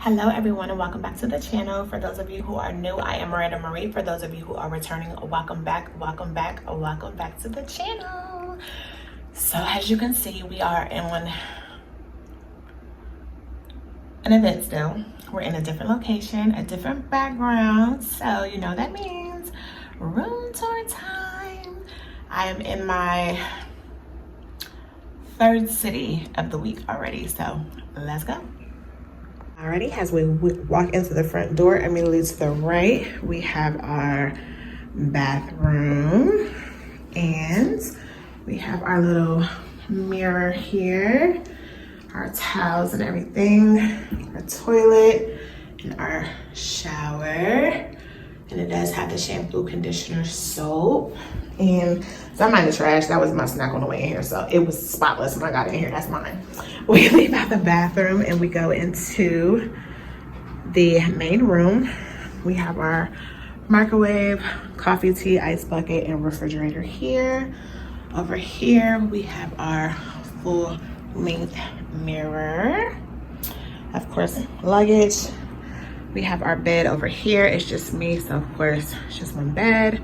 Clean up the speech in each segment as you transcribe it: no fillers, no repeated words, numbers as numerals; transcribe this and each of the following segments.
Hello everyone and welcome back to the channel. For those of you who are new, I am Miranda Marie. For those of you who are returning, welcome back to the channel. So as you can see, we are in an event still. We're in a different location, a different background. So you know that means room tour time. I am in my third city of the week already, so let's go. Alrighty, as we walk into the front door, immediately to the right, we have our bathroom and we have our little mirror here, our towels and everything, our toilet and our shower. And it does have the shampoo, conditioner, soap. And some of the trash, that was my snack on the way in here. So it was spotless when I got in here, that's mine. We leave out the bathroom and we go into the main room. We have our microwave, coffee, tea, ice bucket, and refrigerator here. Over here, we have our full length mirror. Of course, luggage. We have our bed over here. It's just me, so of course, it's just one bed.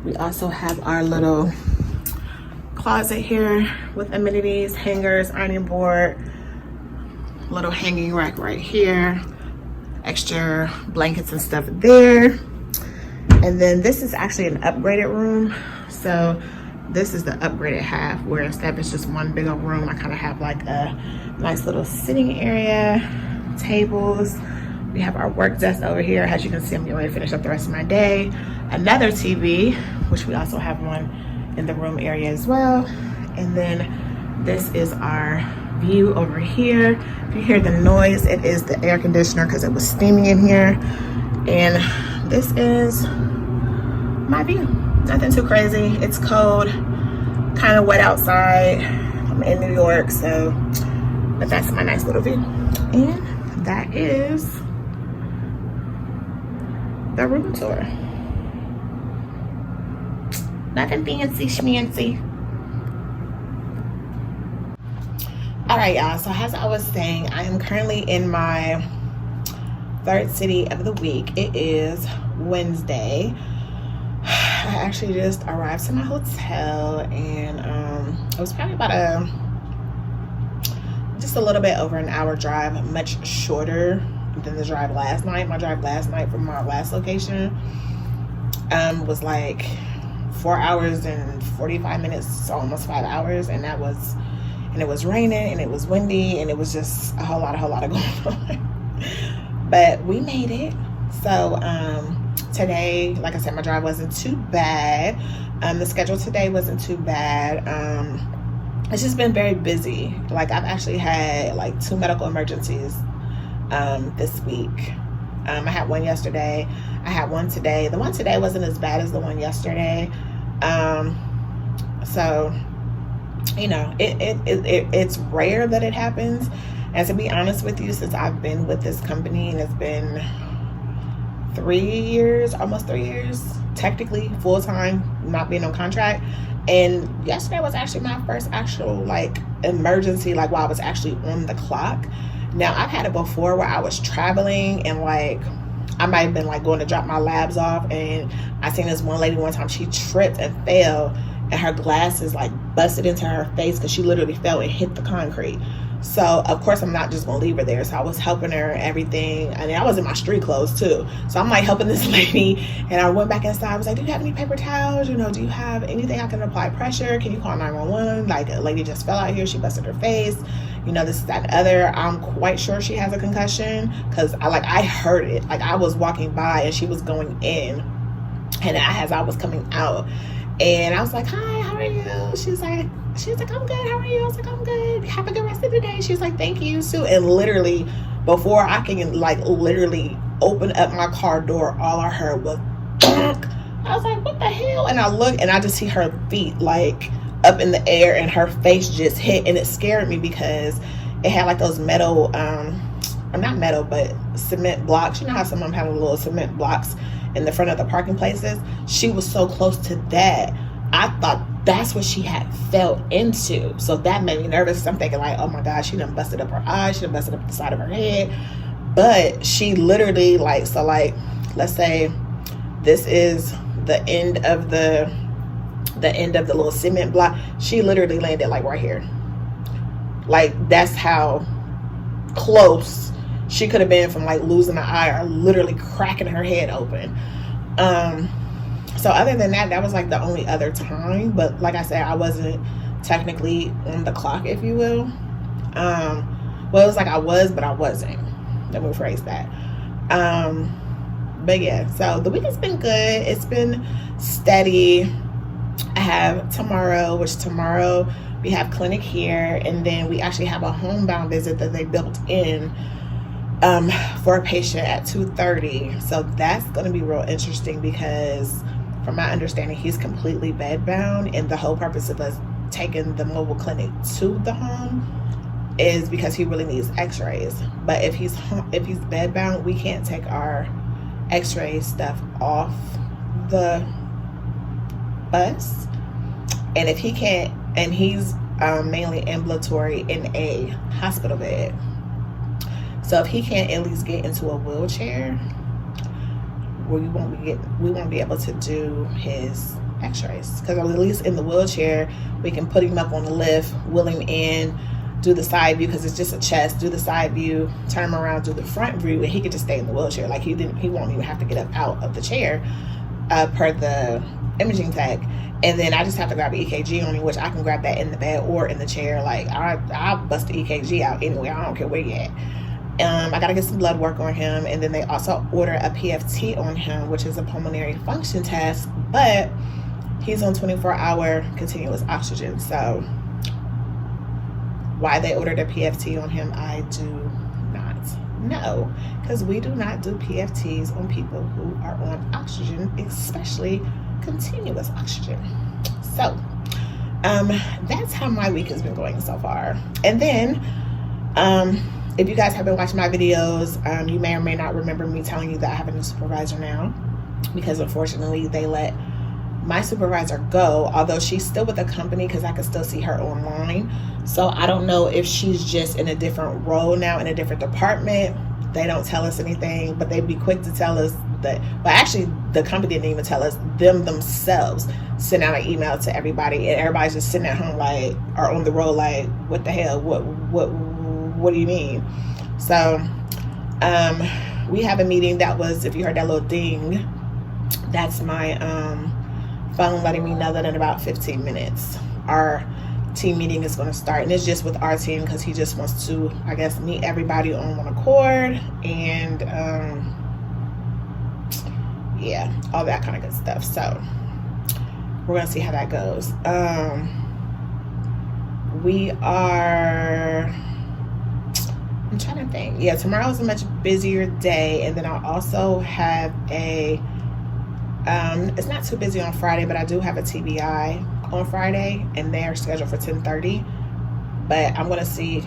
We also have our little closet here with amenities, hangers, ironing board, little hanging rack right here, extra blankets and stuff there. And then this is actually an upgraded room. So this is the upgraded half, where instead of it's just one big old room, I kind of have like a nice little sitting area, tables. We have our work desk over here. As you can see, I'm getting ready to finish up the rest of my day. Another TV, which we also have one in the room area as well. And then this is our view over here. If you hear the noise, it is the air conditioner because it was steaming in here. And this is my view. Nothing too crazy. It's cold, kind of wet outside. I'm in New York, so, but that's my nice little view. And that is the room tour. Nothing fancy schmancy. All right, y'all, so as I was saying, I am currently in my third city of the week. It is Wednesday. I actually just arrived to my hotel, and it was probably about just a little bit over an hour drive, much shorter than the drive last night. My drive last night from our last location was like 4 hours and 45 minutes, so almost 5 hours, and it was raining and it was windy and it was just a whole lot of going on. But we made it. So today, like I said, my drive wasn't too bad. The schedule today wasn't too bad. It's just been very busy. Like, I've actually had like 2 medical emergencies this week. I had one yesterday. I had one today. The one today wasn't as bad as the one yesterday. So, you know, it's rare that it happens. And to be honest with you, since I've been with this company, and it's been 3 years, almost 3 years, technically full-time, not being on contract. And yesterday was actually my first actual like emergency, like while I was actually on the clock. Now, I've had it before where I was traveling and like I might have been like going to drop my labs off, and I seen this one lady one time, she tripped and fell and her glasses like busted into her face because she literally fell and hit the concrete. So of course I'm not just gonna leave her there. So I was helping her and everything. I mean, I was in my street clothes too. So I'm like helping this lady, and I went back inside. I was like, do you have any paper towels? You know, do you have anything I can apply pressure? Can you call 911? Like, a lady just fell out here, she busted her face. You know, this, that, and other. I'm quite sure she has a concussion because I heard it. Like, I was walking by and she was going in, and as I was coming out, and I was like, hi, how are you? She's like, I'm good, how are you? I was like, I'm good, have a good rest of the day. She's like, thank you, Sue. And literally, before I can like literally open up my car door, all I heard was I was like, what the hell? And I look and I just see her feet like up in the air and her face just hit, and it scared me because it had like those metal or not metal but cement blocks. You know how some of them have little cement blocks in the front of the parking places? She was so close to that. I thought that's what she had fell into. So that made me nervous. I'm thinking like, oh my God, she done busted up her eyes, she done busted up the side of her head. But she literally, like, so like, let's say this is the end of the little cement block. She literally landed like right here. Like, that's how close she could have been from like losing an eye or literally cracking her head open. So other than that, that was like the only other time. But like I said, I wasn't technically on the clock, if you will. Well, it was like I was, but I wasn't. Let me rephrase that. But yeah, so the week has been good. It's been steady. I have tomorrow, which tomorrow we have clinic here, and then we actually have a homebound visit that they built in for a patient at 2:30. So that's going to be real interesting because from my understanding, he's completely bedbound, and the whole purpose of us taking the mobile clinic to the home is because he really needs x-rays. But if he's bedbound, we can't take our x-ray stuff off the bus. And if he can't, and he's mainly ambulatory in a hospital bed, so if he can't at least get into a wheelchair, we won't be able to do his x-rays, because at least in the wheelchair we can put him up on the lift, wheel him in, do the side view because it's just a chest, do the side view, turn him around, do the front view, and he could just stay in the wheelchair. Like he won't even have to get up out of the chair per the imaging tech. And then I just have to grab an EKG on him, which I can grab that in the bed or in the chair. Like I'll bust the EKG out anyway. I don't care where you're at. I gotta get some blood work on him, and then they also order a PFT on him, which is a pulmonary function test, but he's on 24-hour continuous oxygen. So why they ordered a PFT on him, I do not know, because we do not do PFTs on people who are on oxygen, especially continuous oxygen. So that's how my week has been going so far. And then if you guys have been watching my videos, you may or may not remember me telling you that I have a new supervisor now, because unfortunately they let my supervisor go, although she's still with the company because I can still see her online. So I don't know if she's just in a different role now, in a different department. They don't tell us anything, but they'd be quick to tell us that. But actually, the company didn't even tell us. Themselves sent out an email to everybody, and everybody's just sitting at home like, or on the road like, what the hell? What do you mean? So we have a meeting that was, if you heard that little ding, that's my phone letting me know that in about 15 minutes our team meeting is going to start. And it's just with our team because he just wants to, I guess, meet everybody on one accord, and yeah, all that kind of good stuff. So we're going to see how that goes. I'm trying to think. Yeah, tomorrow's a much busier day, and then I'll also have a it's not too busy on Friday, but I do have a TBI on Friday, and they're scheduled for 10:30. But I'm gonna see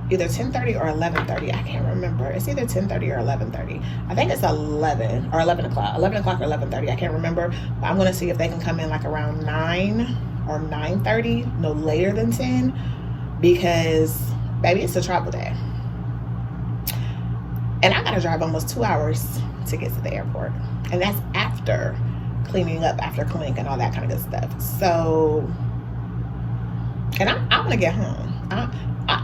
either 10:30 or 11:30. I can't remember. It's either 10:30 or 11:30. I think it's 11 or 11 o'clock. 11 o'clock or 11:30. I can't remember. But I'm gonna see if they can come in like around 9 or 9:30, no later than 10, because baby, it's a travel day. And I gotta drive almost 2 hours to get to the airport. And that's after cleaning up after clinic and all that kind of good stuff. So, and I want to get home.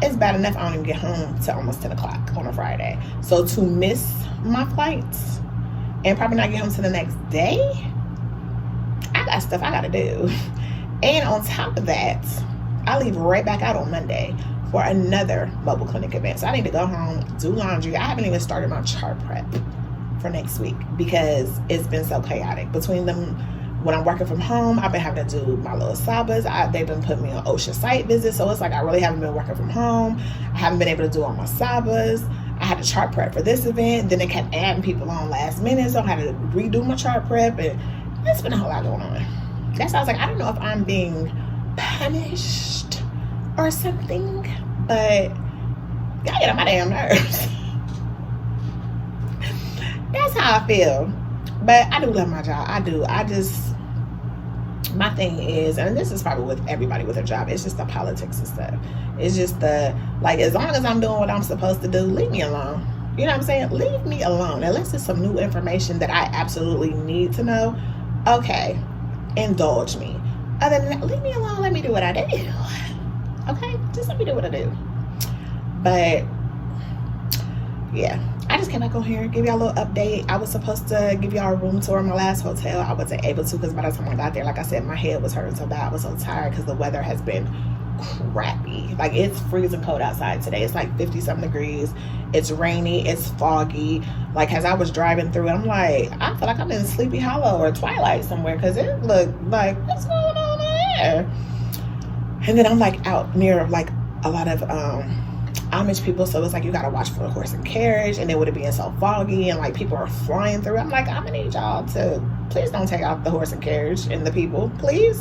It's bad enough I don't even get home till almost 10 o'clock on a Friday. So to miss my flights and probably not get home till the next day, I got stuff I gotta do. And on top of that, I leave right back out on Monday for another mobile clinic event. So I need to go home, do laundry. I haven't even started my chart prep for next week because it's been so chaotic. Between them, when I'm working from home, I've been having to do my little sabas. They've been putting me on OSHA site visits, so it's like I really haven't been working from home. I haven't been able to do all my sabas. I had to chart prep for this event, then they kept adding people on last minute, so I had to redo my chart prep, and it's been a whole lot going on. That's why I was like, I don't know if I'm being punished or something, but y'all get on my damn nerves. That's how I feel. But I do love my job. I do. My thing is, and this is probably with everybody with a job, it's just the politics and stuff. It's just the, like, as long as I'm doing what I'm supposed to do, leave me alone. You know what I'm saying? Leave me alone. Unless it's some new information that I absolutely need to know, okay, indulge me. Other than that, leave me alone. Let me do what I do. Okay? Just let me do what I do. But yeah, I just came back on here, give y'all a little update. I was supposed to give y'all a room tour in my last hotel. I wasn't able to because by the time I got there, like I said, my head was hurting so bad. I was so tired because the weather has been crappy. Like, it's freezing cold outside today. It's like 50-something degrees. It's rainy. It's foggy. Like, as I was driving through, I'm like, I feel like I'm in Sleepy Hollow or Twilight somewhere because it looked like, what's going on there? And then I'm like out near like a lot of Amish people, so it's like you gotta watch for the horse and carriage, and then with it being so foggy and like people are flying through, I'm like, I'm gonna need y'all to please don't take out the horse and carriage and the people, please.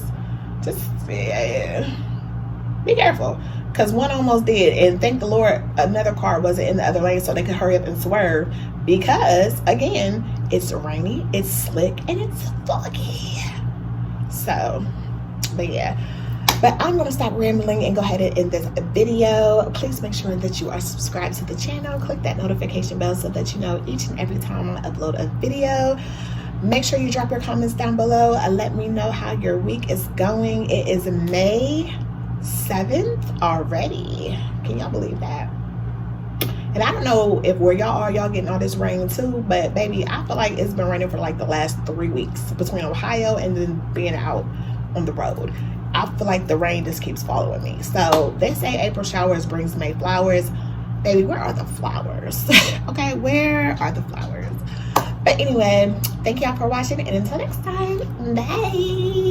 Just be careful, because one almost did, and thank the Lord another car wasn't in the other lane so they could hurry up and swerve, because again, it's rainy, it's slick, and it's foggy. So, but yeah. But I'm going to stop rambling and go ahead and end this video. Please make sure that you are subscribed to the channel. Click that notification bell so that you know each and every time I upload a video. Make sure you drop your comments down below and let me know how your week is going. It is May 7th already. Can y'all believe that? And I don't know if where y'all are, y'all getting all this rain too, but baby, I feel like it's been raining for like the last 3 weeks between Ohio and then being out on the road. I feel like the rain just keeps following me. So they say April showers brings May flowers. Baby, where are the flowers? Okay, where are the flowers? But anyway, thank y'all for watching, and until next time, bye.